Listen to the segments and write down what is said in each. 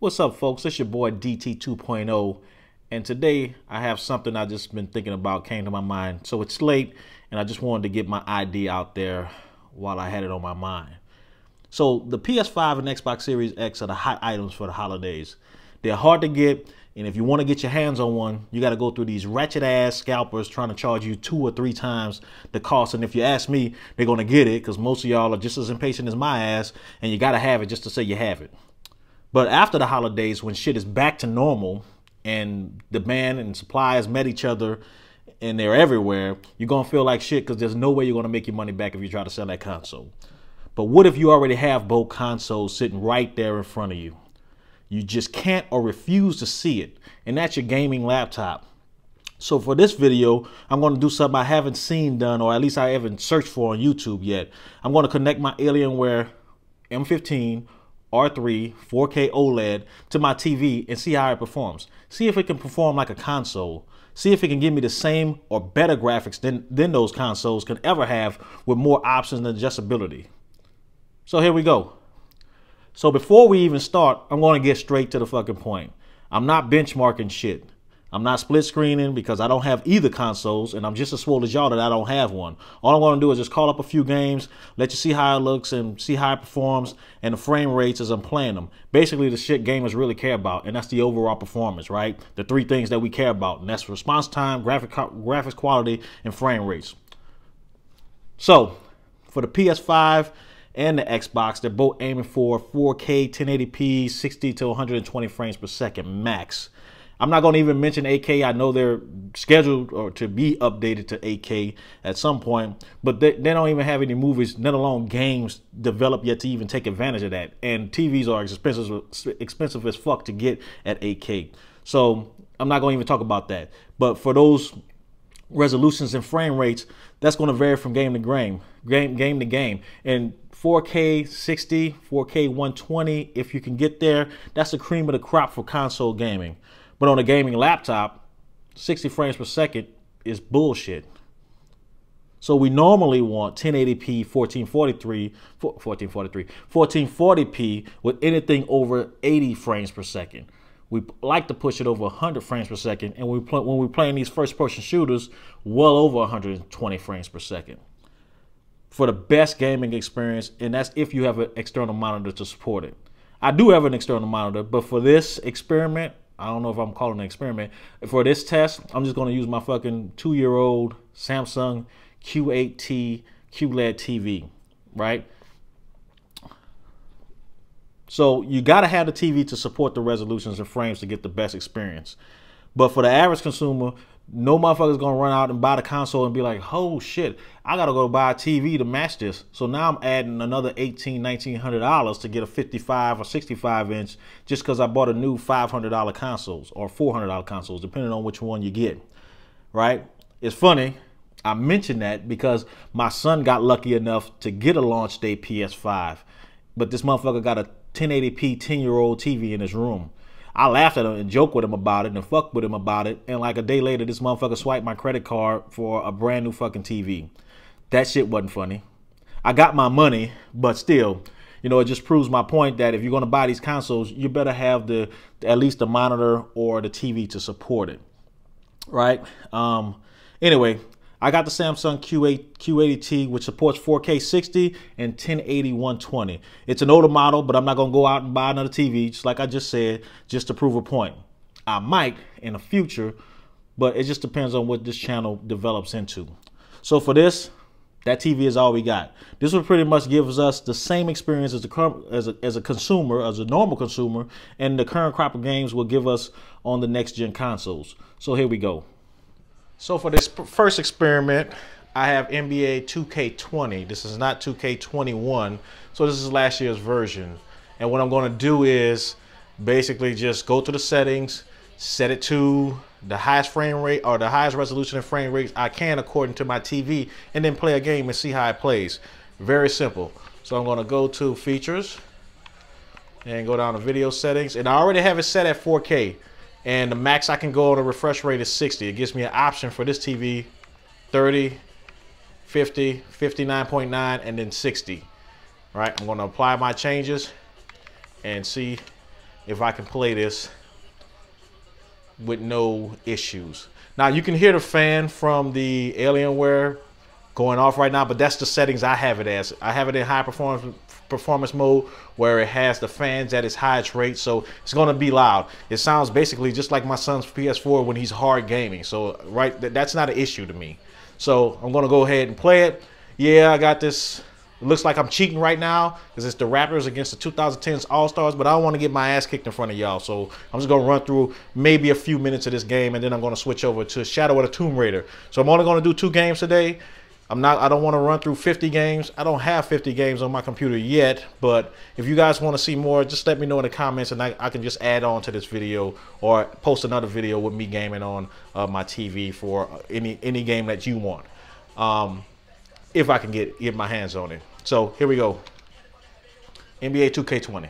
What's up, folks? It's your boy DT 2.0, and today I have something I just been thinking about, came to my mind. So it's late, and I just wanted to get my idea out there while I had it on my mind. So the PS5 and Xbox Series X are the hot items for the holidays. They're hard to get, and if you want to get your hands on one, you got to go through these wretched-ass scalpers trying to charge you 2 or 3 times the cost. And if you ask me, they're going to get it because most of y'all are just as impatient as my ass, and you got to have it just to say you have it. But after the holidays, when shit is back to normal and demand and supply has met each other and they're everywhere, you're going to feel like shit because there's no way you're going to make your money back if you try to sell that console. But what if you already have both consoles sitting right there in front of you? You just can't or refuse to see it, and that's your gaming laptop. So for this video, I'm going to do something I haven't seen done, or at least I haven't searched for on YouTube yet. I'm going to connect my Alienware M15 R3 4K OLED to my TV and see how it performs. See if it can perform like a console. See if it can give me the same or better graphics than those consoles can ever have, with more options and adjustability. So here we go. So before we even start, I'm going to get straight to the fucking point. I'm not benchmarking shit. I'm not split screening because I don't have either consoles, and I'm just as swole as y'all that I don't have one. All I'm going to do is just call up a few games, let you see how it looks and see how it performs and the frame rates as I'm playing them. Basically the shit gamers really care about, and that's the overall performance, right? The 3 things that we care about, and that's response time, graphics quality, and frame rates. So for the PS5 and the Xbox, they're both aiming for 4K 1080p 60 to 120 frames per second max. I'm not going to even mention 8K. I know they're scheduled or to be updated to 8K at some point, but they don't even have any movies, let alone games, developed yet to even take advantage of that. And TVs are expensive as fuck to get at 8K. So I'm not going to even talk about that. But for those resolutions and frame rates, that's going to vary from game to game. And 4K 60, 4K 120, if you can get there, that's the cream of the crop for console gaming. But on a gaming laptop, 60 frames per second is bullshit. So we normally want 1080p 1440p with anything over 80 frames per second. We like to push it over 100 frames per second, and when we're playing these first-person shooters, well over 120 frames per second for the best gaming experience, and that's if you have an external monitor to support it. I do have an external monitor, but for this experiment, I don't know if I'm calling it an experiment. For this test, I'm just going to use my fucking 2-year-old Samsung Q8T QLED TV, right? So you got to have the TV to support the resolutions and frames to get the best experience. But for the average consumer, no motherfucker's going to run out and buy the console and be like, oh shit, I got to go buy a TV to match this. So now I'm adding another $1,900 to get a 55 or 65 inch just because I bought a new $500 consoles or $400 consoles, depending on which one you get, right? It's funny I mentioned that because my son got lucky enough to get a launch day PS5, but this motherfucker got a 1080p 10-year-old TV in his room. I laughed at him and joked with him about it and fucked with him about it. And like a day later, this motherfucker swiped my credit card for a brand new fucking TV. That shit wasn't funny. I got my money, but still, you know, it just proves my point that if you're going to buy these consoles, you better have at least the monitor or the TV to support it, right? Anyway, I got the Samsung Q80T, which supports 4K 60 and 1080 120. It's an older model, but I'm not going to go out and buy another TV, just like I just said, just to prove a point. I might in the future, but it just depends on what this channel develops into. So for this, that TV is all we got. This will pretty much give us the same experience as a consumer, as a normal consumer, and the current crop of games will give us on the next gen consoles. So here we go. So for this first experiment, I have NBA 2K20. This is not 2K21, so this is last year's version. And what I'm going to do is basically just go to the settings, set it to the highest frame rate or the highest resolution and frame rates I can according to my TV, and then play a game and see how it plays. Very simple. So I'm going to go to features and go down to video settings, and I already have it set at 4K. And the max I can go on a refresh rate is 60. It gives me an option for this TV, 30, 50, 59.9, and then 60. Right, I'm going to apply my changes and see if I can play this with no issues. Now you can hear the fan from the Alienware going off right now, but that's the settings I have it as. I have it in high performance mode where it has the fans at its highest rate, so it's going to be loud. It sounds basically just like my son's PS4 when he's hard gaming. So that's not an issue to me. So I'm going to go ahead and play it. Yeah, I got this. It looks like I'm cheating right now because it's the Raptors against the 2010s All-Stars, but I don't want to get my ass kicked in front of y'all. So I'm just going to run through maybe a few minutes of this game, and then I'm going to switch over to Shadow of the Tomb Raider. So I'm only going to do 2 games today. I don't want to run through 50 games. I don't have 50 games on my computer yet, but if you guys want to see more, just let me know in the comments, and I can just add on to this video or post another video with me gaming on my TV for any game that you want, if I can get my hands on it. So here we go. NBA 2K20.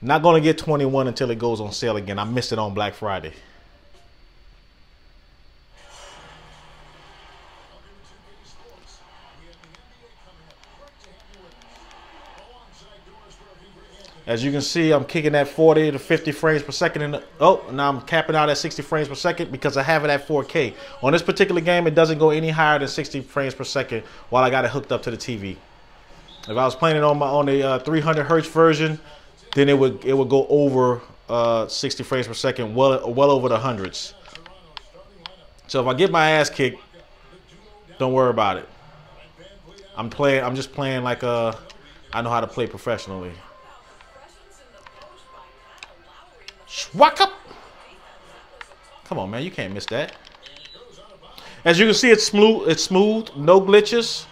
Not going to get 21 until it goes on sale again. I missed it on Black Friday. As you can see, I'm kicking at 40 to 50 frames per second. Now I'm capping out at 60 frames per second because I have it at 4K. On this particular game, it doesn't go any higher than 60 frames per second while I got it hooked up to the TV. If I was playing it on the 300 hertz version, then it would go over 60 frames per second, well over the hundreds. So if I get my ass kicked, don't worry about it. I'm just playing like I know how to play professionally. Schwack up! Come on, man, you can't miss that. As you can see, it's smooth, no glitches,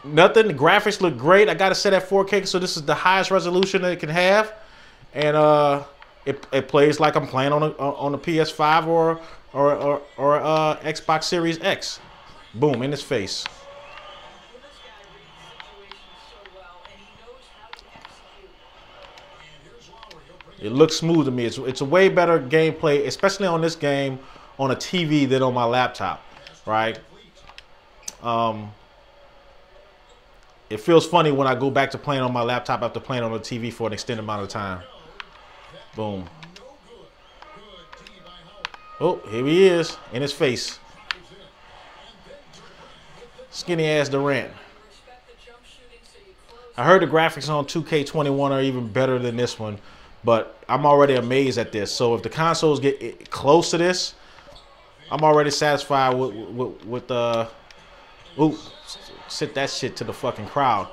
nothing. The graphics look great. I got it set at 4K, so this is the highest resolution that it can have, and it plays like I'm playing on a PS5 or Xbox Series X. Boom, in his face. It looks smooth to me. It's a way better gameplay, especially on this game on a TV than on my laptop, right? It feels funny when I go back to playing on my laptop after playing on the TV for an extended amount of time. Boom. Oh, here he is in his face. Skinny ass Durant. I heard the graphics on 2K21 are even better than this one, but I'm already amazed at this. So if the consoles get close to this, I'm already satisfied with ooh, sit that shit to the fucking crowd.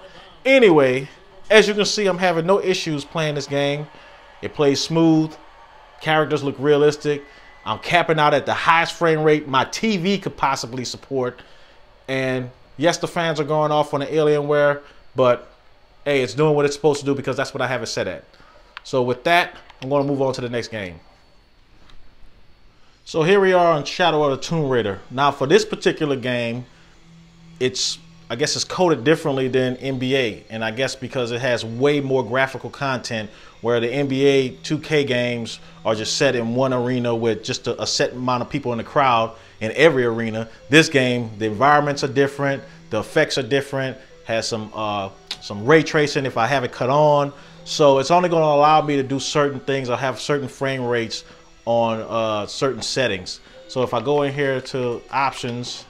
Anyway, as you can see, I'm having no issues playing this game. It plays smooth. Characters look realistic. I'm capping out at the highest frame rate my TV could possibly support. And yes, the fans are going off on the Alienware, but hey, it's doing what it's supposed to do because that's what I have it set at. So with that, I'm going to move on to the next game. So here we are on Shadow of the Tomb Raider. Now for this particular game, I guess it's coded differently than NBA. And I guess because it has way more graphical content, where the NBA 2K games are just set in one arena with just a set amount of people in the crowd in every arena. This game, the environments are different, the effects are different, has some ray tracing if I have it cut on. So it's only going to allow me to do certain things. I'll have certain frame rates on certain settings. So if I go in here to options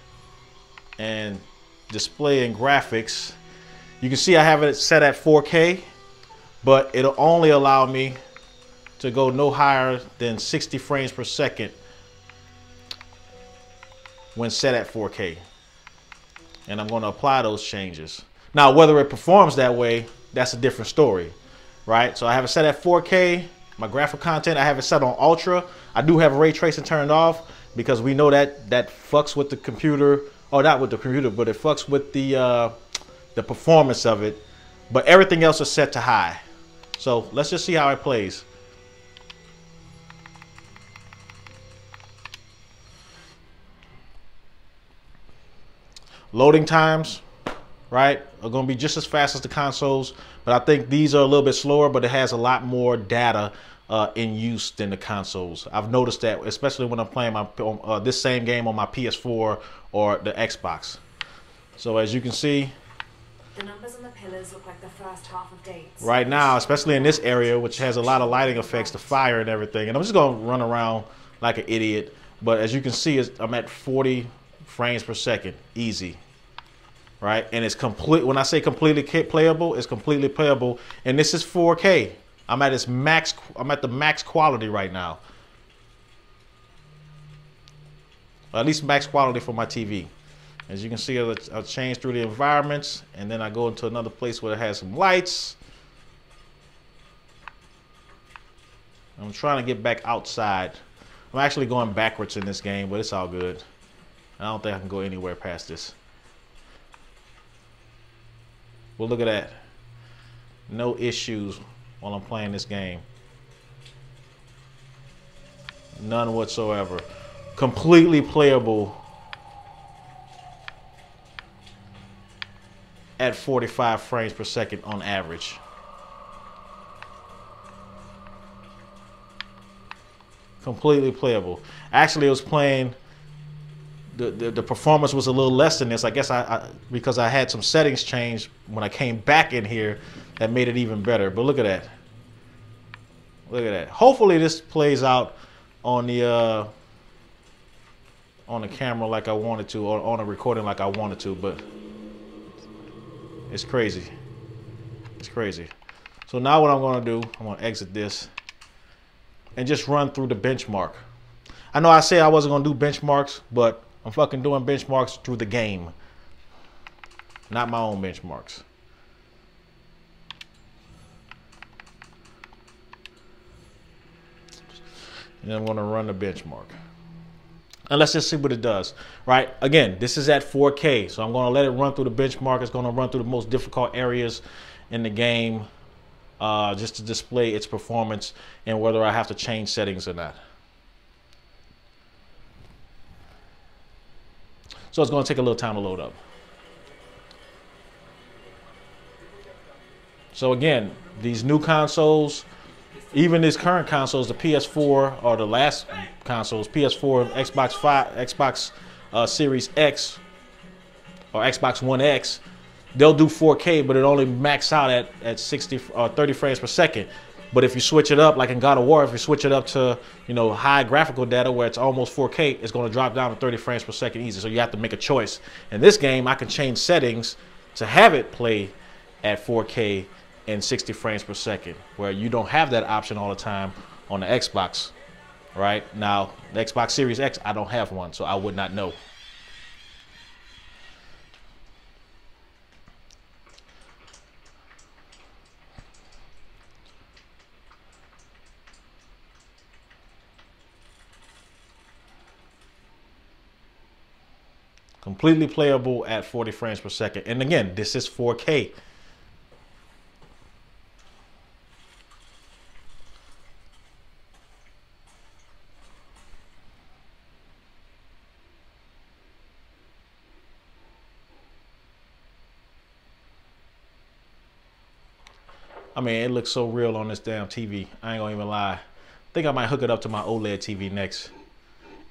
and display and graphics, you can see I have it set at 4K, but it'll only allow me to go no higher than 60 frames per second when set at 4K. And I'm going to apply those changes. Now, whether it performs that way, that's a different story, right? So I have it set at 4K. My graphic content, I have it set on ultra. I do have ray tracing turned off because we know that fucks with the computer, or not with the computer, but it fucks with the performance of it. But everything else is set to high. So let's just see how it plays. Loading times, right, are going to be just as fast as the consoles, but I think these are a little bit slower, but it has a lot more data in use than the consoles. I've noticed that, especially when I'm playing this same game on my PS4 or the Xbox. So as you can see, The numbers on the pillars look like the first half of dates. Right now, especially in this area, which has a lot of lighting effects, the fire and everything. And I'm just going to run around like an idiot. But as you can see, I'm at 40 frames per second, easy. Right? And it's complete. When I say completely playable, it's completely playable. And this is 4K. I'm at its max. I'm at the max quality right now. Or at least max quality for my TV. As you can see, I'll change through the environments, and then I go into another place where it has some lights. I'm trying to get back outside. I'm actually going backwards in this game, but it's all good. I don't think I can go anywhere past this. Well, look at that. No issues while I'm playing this game. None whatsoever. Completely playable at 45 frames per second on average. Completely playable. Actually, it was playing. The performance was a little less than this. I guess because I had some settings changed when I came back in here that made it even better. But look at that. Look at that. Hopefully this plays out on the camera like I wanted to, or on a recording like I wanted to, but it's crazy. It's crazy. So now what I'm going to do, I'm going to exit this and just run through the benchmark. I know I said I wasn't going to do benchmarks, but I'm fucking doing benchmarks through the game, not my own benchmarks. And I'm going to run the benchmark. And let's just see what it does. Right? Again, this is at 4K, so I'm going to let it run through the benchmark. It's going to run through the most difficult areas in the game, just to display its performance and whether I have to change settings or not. So it's going to take a little time to load up. So again, these new consoles, even these current consoles, the PS4 or the last consoles, PS4, Xbox Series X or Xbox One X, they'll do 4K, but it only max out at 60 or 30 frames per second. But if you switch it up, like in God of War, if you switch it up to, you know, high graphical data where it's almost 4K, it's going to drop down to 30 frames per second easy. So you have to make a choice. In this game, I can change settings to have it play at 4K and 60 frames per second, where you don't have that option all the time on the Xbox. Right? Now, the Xbox Series X, I don't have one, so I would not know. Completely playable at 40 frames per second. And again, this is 4K. I mean, it looks so real on this damn TV. I ain't gonna even lie. I think I might hook it up to my OLED TV next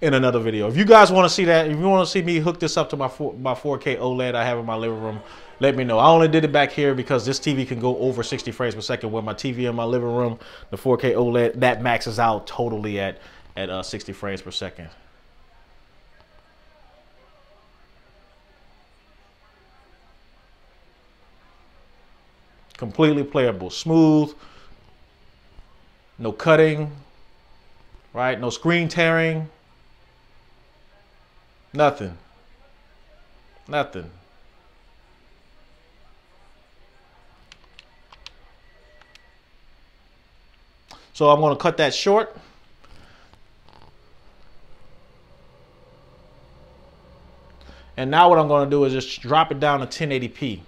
in another video. If you guys want to see that, if you want to see me hook this up to my 4K OLED I have in my living room, let me know. I only did it back here because this TV can go over 60 frames per second. With my TV in my living room, the 4K OLED, that maxes out totally at 60 frames per second. Completely playable, smooth, no cutting, right? No screen tearing, nothing, nothing. So I'm going to cut that short. And now what I'm going to do is just drop it down to 1080p.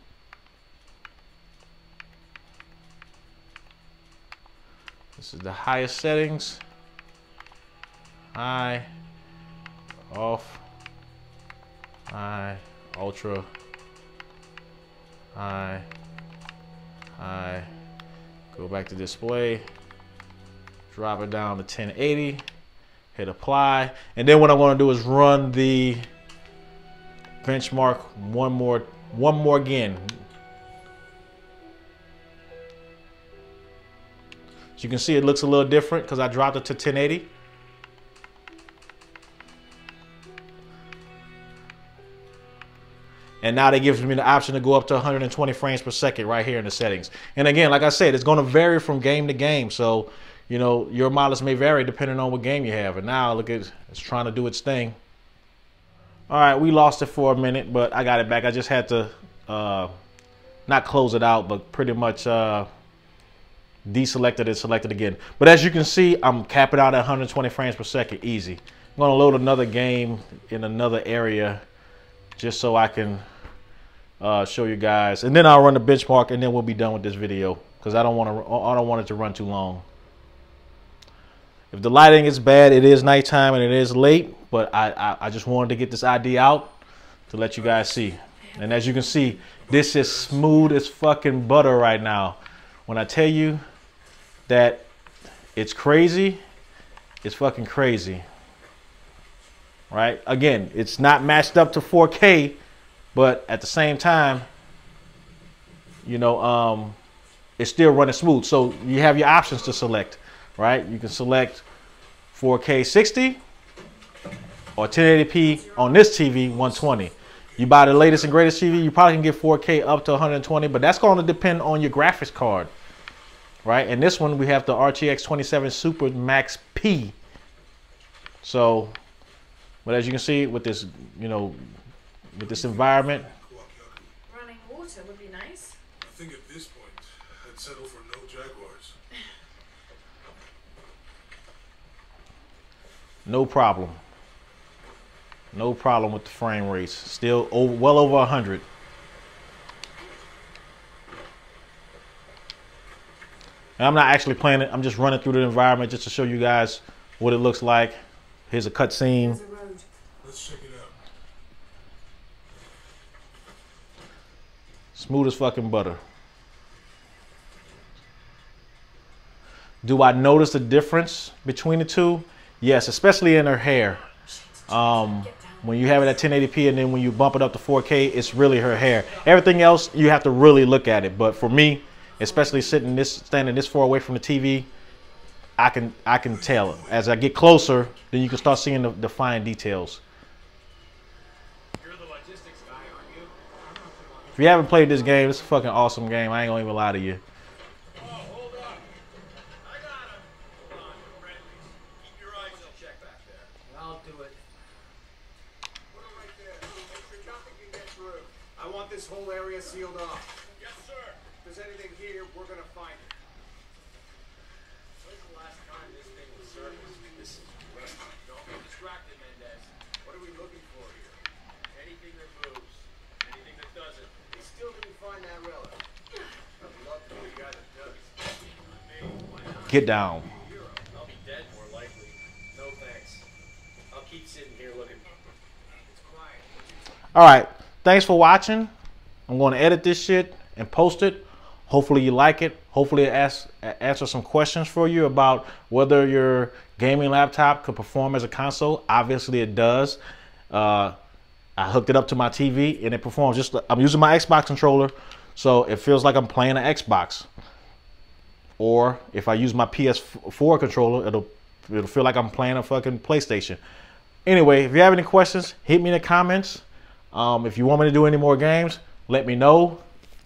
This is the highest settings. High, off, high, ultra, high, high. Go back to display. Drop it down to 1080. Hit apply. And then what I'm going to do is run the benchmark one more again. As you can see, it looks a little different because I dropped it to 1080. And now they gives me the option to go up to 120 frames per second right here in the settings. And again, like I said, it's going to vary from game to game. So, you know, your mileage may vary depending on what game you have. And now look at it's trying to do its thing. All right, we lost it for a minute, but I got it back. I just had to not close it out, but pretty much deselected and selected again. But as you can see, I'm capping out at 120 frames per second, easy. I'm going to load another game in another area just so I can show you guys, and then I'll run the benchmark, and then we'll be done with this video because I don't want it to run too long. If the lighting is bad, it is nighttime and it is late, but I just wanted to get this idea out to let you guys see. And as you can see, this is smooth as fucking butter right now. When I tell you that it's crazy, it's fucking crazy. Right? Again, it's not matched up to 4K, but at the same time, you know, it's still running smooth. So you have your options to select, right? You can select 4K 60 or 1080p on this TV 120. You buy the latest and greatest TV, you probably can get 4K up to 120, but that's going to depend on your graphics card, right? And this one, we have the RTX 27 Super Max P. So, but as you can see with this, you know, with this environment, Running water would be nice. I think at this point, I'd settle for no Jaguars. no problem. No problem with the frame rates. Still well over 100. And I'm not actually playing it. I'm just running through the environment just to show you guys what it looks like. Here's a cutscene. Let's check it out. Smooth as fucking butter. Do I notice the difference between the two? Yes, especially in her hair. When you have it at 1080p and then when you bump it up to 4K, it's really her hair. Everything else, you have to really look at it. But for me, especially standing this far away from the TV, I can tell. As I get closer, then you can start seeing the fine details. You're the logistics guy, aren't you? If you haven't played this game, it's a fucking awesome game. I ain't gonna even lie to you. Oh, hold up. I got him. Hold on, friendly. Keep your eyes on check back there. I'll do it. Put it right there. Make sure nothing can get through. I want this whole area sealed off. Yes, sir. If there's anything here, we're gonna find it. When's the last time this thing was serviced? This is rusty. Don't get distracted, Mendez. What are we looking for here? Anything that moves. Anything that doesn't. We still didn't find that relic. I'd love to be the guy that does. Get down. I'll be dead more likely. No thanks. I'll keep sitting here looking. It's quiet. All right. Thanks for watching. I'm going to edit this shit and post it. Hopefully you like it. Hopefully it answer some questions for you about whether your gaming laptop could perform as a console. Obviously it does. I hooked it up to my TV and it performs just. I'm using my Xbox controller, so it feels like I'm playing an Xbox. Or if I use my PS4 controller, it'll feel like I'm playing a fucking PlayStation. Anyway, if you have any questions, hit me in the comments. If you want me to do any more games, let me know.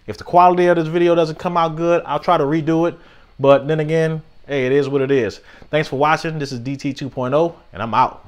If the quality of this video doesn't come out good, I'll try to redo it. But then again, hey, it is what it is. Thanks for watching. This is DT 2.0, and I'm out.